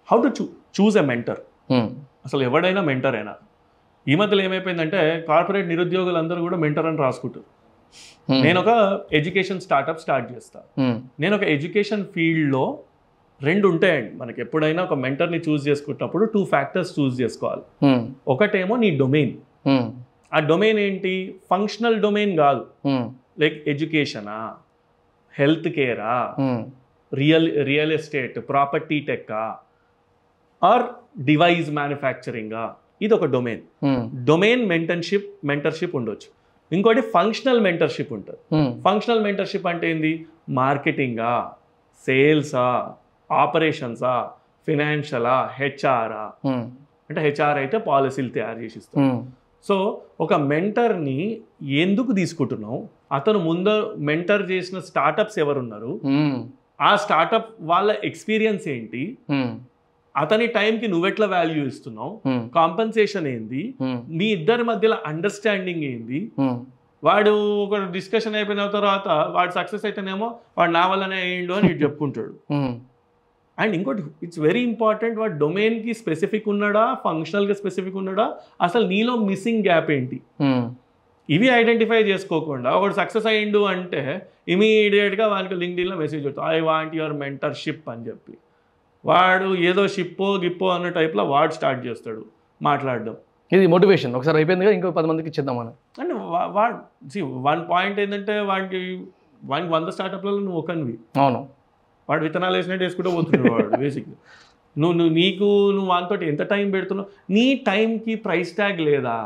How to choose a mentor. అసలు ఎవడైనా mentor అయినా. ఈ మధ్యలో ఏమైపోయిందంటే కార్పొరేట్ నిరుద్యోగులందరూ కూడా మెంటర్ అని రాసుకుంటారు. నేను ఒక ఎడ్యుకేషన్ స్టార్ట్అప్ స్టార్ట్ చేస్తా. నేను ఒక ఎడ్యుకేషన్ ఫీల్డ్లో 2 ఉంటాయండి మనకి. ఎప్పుడైనా ఒక మెంటర్ని చూస్ చేసుకున్నప్పుడు 2 ఫ్యాక్టర్స్ చూస్ చేసుకోవాలి. ఒకటేమో నీ డొమైన్. ఆ డొమైన్ ఏంటి? ఫంక్షనల్ డొమైన్ కాదు. లైక్ ఎడ్యుకేషనా, హెల్త్ కేరా, రియల్ ఎస్టేట్, ప్రాపర్టీ టెక్కా, ఆర్ డివైస్ మ్యానుఫ్యాక్చరింగా, ఇది ఒక డొమైన్. డొమైన్ మెంటర్షిప్ ఉండొచ్చు. ఇంకోటి ఫంక్షనల్ మెంటర్షిప్ ఉంటుంది. ఫంక్షనల్ మెంటర్షిప్ అంటే ఏంది? మార్కెటింగా, సేల్సా, ఆపరేషన్సా, ఫినాన్షియలా, హెచ్ఆరా. అంటే హెచ్ఆర్ అయితే పాలసీలు తయారు చేసి ఇస్తాం. సో ఒక మెంటర్ని ఎందుకు తీసుకుంటున్నావు? అతను ముందు మెంటర్ చేసిన స్టార్టప్స్ ఎవరున్నారు, ఆ స్టార్టప్ వాళ్ళ ఎక్స్పీరియన్స్ ఏంటి, అతని టైంకి నువ్వెట్లా వాల్యూ ఇస్తున్నావు, కాంపెన్సేషన్ ఏంది, మీ ఇద్దరి మధ్యలో అండర్స్టాండింగ్ ఏంది. వాడు ఒక డిస్కషన్ అయిపోయిన తర్వాత వాడు సక్సెస్ అయితేనేమో వాడు నా వల్లనే అయ్యిండు అని చెప్పుకుంటాడు. అండ్ ఇంకోటి ఇట్స్ వెరీ ఇంపార్టెంట్, వాడు డొమైన్కి స్పెసిఫిక్ ఉన్నాడా, ఫంక్షనల్గా స్పెసిఫిక్ ఉన్నాడా, అసలు నీలో మిస్సింగ్ గ్యాప్ ఏంటి, ఇవి ఐడెంటిఫై చేసుకోకుండా ఒకడు సక్సెస్ అయ్యిండు అంటే ఇమీడియట్గా వానికి లింక్డ్ఇన్లో మెసేజ్ పెడతాడు, ఐ వాంట్ యువర్ మెంటర్షిప్ అని చెప్పి. వాడు ఏదో షిప్పో గిప్పో అన్న టైప్లో వాడు స్టార్ట్ చేస్తాడు మాట్లాడడం. ఇది మోటివేషన్ ఒకసారి అయిపోయింది కదా, ఇంకో 10 మందికి ఇచ్చేద్దామని. అంటే వాడు వన్ పాయింట్ ఏంటంటే వాడికి 100 స్టార్టప్లలో నువ్వు ఒకనివి. అవును, వాడు విత్తనాలు వేసినట్టు వేసుకుంటూ పోతున్నాడు వాడు. బేసిక్గా నువ్వు వానితో ఎంత టైం పెడుతున్నావు, నీ టైంకి ప్రైస్ ట్యాగ్ లేదా?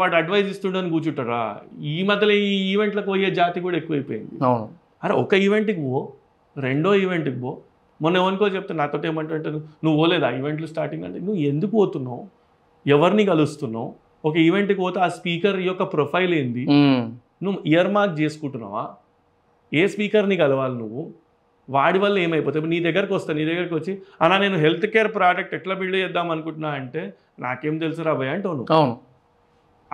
వాడు అడ్వైజ్ ఇస్తుండని కూర్చుంటారా? ఈ మధ్యలో ఈ ఈవెంట్లకు పోయే జాతి కూడా ఎక్కువైపోయింది. అరే ఒక ఈవెంట్కి పో, 2వ ఈవెంట్కి పో. మొన్న ఎవరికో చెప్తే నాతో ఏమంటే నువ్వు పోలేదా ఈవెంట్లు స్టార్టింగ్ అంటే, నువ్వు ఎందుకు పోతున్నావు, ఎవరిని కలుస్తున్నావు, ఒక ఈవెంట్కి పోతే ఆ స్పీకర్ యొక్క ప్రొఫైల్ ఏంది, నువ్వు ఇయర్ మార్క్ చేసుకుంటున్నావా, ఏ స్పీకర్ని కలవాలి నువ్వు, వాడి వల్ల ఏమైపోతుంది. నీ దగ్గరకు వచ్చి అన్నా నేను హెల్త్ కేర్ ప్రోడక్ట్ ఎట్లా బిల్డ్ చేద్దాం అనుకుంటున్నా అంటే నాకేం తెలుసు రాబోయే అంటావు నువ్వు. అవును,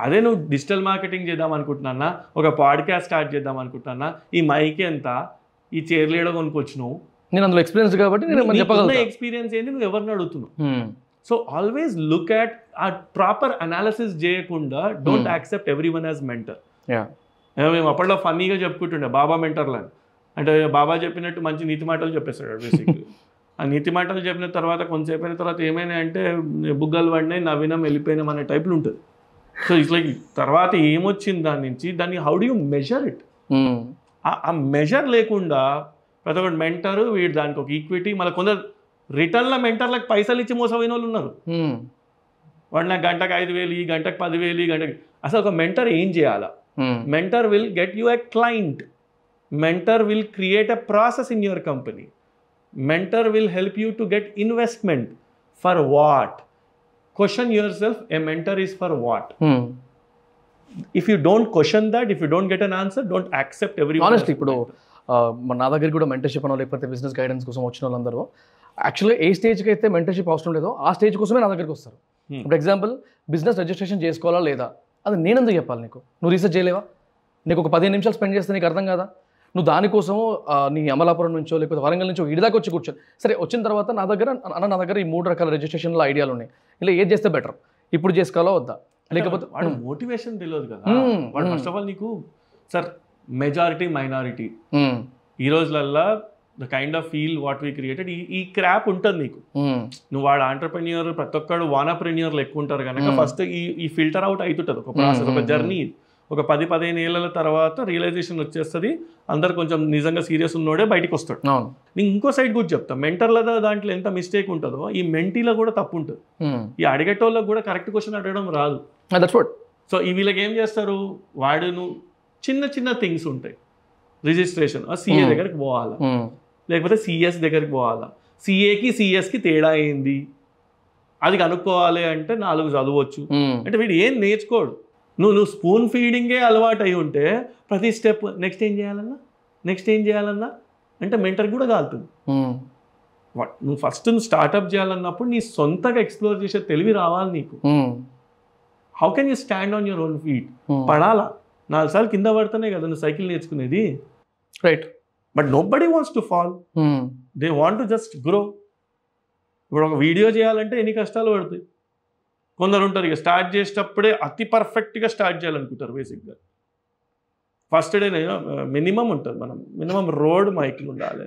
అదే నువ్వు డిజిటల్ మార్కెటింగ్ చేద్దాం అనుకుంటున్నా, ఒక పాడ్కాస్ట్ స్టార్ట్ చేద్దాం అనుకుంటున్నా, ఈ మైక్ ఎంత, ఈ చైర్లు ఏడో కొనుక్కొచ్చినావు, నేను అందులో ఎక్స్పీరియన్స్ కాబట్టి ఎక్స్పీరియన్స్ ఏంటి, నువ్వు ఎవరిని అడుగుతున్నావు. సో ఆల్వేస్ లుక్ అట్ ఆ ప్రాపర్ అనాలిసిస్ చేయకుండా don't accept every one as mentor. మేము అప్పట్లో ఫన్నీగా చెప్పుకుంటుండే బాబా మెంటర్లు అని. అంటే బాబా చెప్పినట్టు మంచి నీతి మాటలు చెప్పేస్తాడు బేసిక్గా. ఆ నీతి మాటలు చెప్పిన తర్వాత కొంతసేపు అయిన తర్వాత ఏమైనా అంటే బుగ్గలు పడినాయి, నవ్వినాం, వెళ్ళిపోయినాం అనే టైప్లో ఉంటుంది. సో ఇట్స్ లైక్ తర్వాత ఏమొచ్చింది దాని నుంచి, దాన్ని how do you measure it? ఆ మెజర్ లేకుండా ప్రతి ఒక్కటి మెంటరు, వీడు దానికి ఒక ఈక్విటీ, మళ్ళీ కొందరు రిటర్న్లో మెంటర్లకు పైసలు ఇచ్చి మోసపోయిన వాళ్ళు ఉన్నారు. వాడు నాకు గంటకు 5,000, ఈ గంటకు 10,000, ఈ గంటకి. అసలు ఒక మెంటర్ ఏం చేయాలా? Mentor will get you a client. Mentor will create a process in your company. Mentor will help you to get investment. For what? Question yourself, a mentor is for what? If you don't question that, if you don't get an answer, don't accept everyone. Honestly, ఇప్పుడు నా దగ్గర కూడా mentorship అనో లేకపోతే business guidance కోసం వచ్చిన వాళ్ళందరూ యాక్చువల్గా ఏ స్టేజ్కి అయితే మెంటర్షిప్ అవసరం లేదో ఆ స్టేజ్ కోసమే నా దగ్గరికి వస్తారు. ఫర్ ఎగ్జాంపుల్ బిజినెస్ రిజిస్ట్రేషన్ చేసుకోవాలా లేదా, అది నేను ఎందుకు చెప్పాలి నీకు? నువ్వు రీసెర్చ్ చేయలేవా? నీకు ఒక 15 నిమిషాలు స్పెండ్ చేస్తే నీకు అర్థం కాదా? నువ్వు దానికోసం నీ అమలాపురం నుంచో లేకపోతే వరంగల్ నుంచో ఇడి దాకా వచ్చి కూర్చొని సరే వచ్చిన తర్వాత నా దగ్గర ఈ 3 రకాల రిజిస్ట్రేషన్ల ఐడియాలు ఉన్నాయి, ఇలా ఏది చేస్తే బెటర్, ఇప్పుడు చేసుకోవాలా వద్దా, లేకపోతే వాడు మోటివేషన్ తెలియదు కదా. వాడు ఫస్ట్ ఆఫ్ ఆల్ నీకు సార్ మెజారిటీ మైనారిటీ ఈ రోజులల్లా the kind of feel what we created ఈ క్రాప్ ఉంటుంది నీకు. నువ్వు వాడు ఆంటర్ప్రెన్యూర్, ప్రతి ఒక్కడు వానప్రెన్యూర్లు ఎక్కువ ఉంటారు కనుక ఫస్ట్ ఈ ఫిల్టర్ అవుట్ అవుతుంటుంది ఒక ప్రాసెస్, ఒక జర్నీ. ఒక 10-15 ఏళ్ళ తర్వాత రియలైజేషన్ వచ్చేస్తుంది, అందరు కొంచెం నిజంగా సీరియస్ ఉన్నోడే బయటకు వస్తాడు. నేను ఇంకో సైడ్ కూడా చెప్తా, మెంటర్ల దాంట్లో ఎంత మిస్టేక్ ఉంటుందో ఈ మెంటీలో కూడా తప్పు ఉంటుంది. ఈ అడిగేటోళ్ళకి కూడా కరెక్ట్ క్వశ్చన్ అడగడం రాదు. సో ఈ వీళ్ళకి ఏం చేస్తారు, వాడును చిన్న థింగ్స్ ఉంటాయి, రిజిస్ట్రేషన్ సిఏ దగ్గరికి పోవాలా, లేకపోతే సిఎస్ దగ్గరికి పోవాలా, సిఏకి సిఎస్కి తేడా ఏంది అది కనుక్కోవాలి అంటే 4 చదవచ్చు. అంటే వీడు ఏం నేర్చుకోడు. నువ్వు స్పూన్ ఫీడింగే అలవాటు అయి ఉంటే ప్రతి స్టెప్ నెక్స్ట్ ఏం చేయాలన్నా అంటే మెంటర్ కూడా కాలుతుంది. నువ్వు ఫస్ట్ స్టార్ట్అప్ చేయాలన్నప్పుడు నీ సొంతగా ఎక్స్ప్లోర్ చేసే తెలివి రావాలి నీకు. How can you stand on your own feet? పడాలా, 4 సార్లు కింద పడితేనే కదా నువ్వు సైకిల్ నేర్చుకునేది. Right. But nobody wants to fall, they want to just grow. ఇప్పుడు ఒక వీడియో చేయాలంటే ఎన్ని కష్టాలు పడుతాయి. కొందరు ఉంటారు ఇక స్టార్ట్ చేసేటప్పుడే అతి పర్ఫెక్ట్గా స్టార్ట్ చేయాలనుకుంటారు. బేసిక్గా ఫస్ట్ డే మినిమం ఉంటుంది, మనం మినిమం రోడ్ మైక్లు ఉండాలి.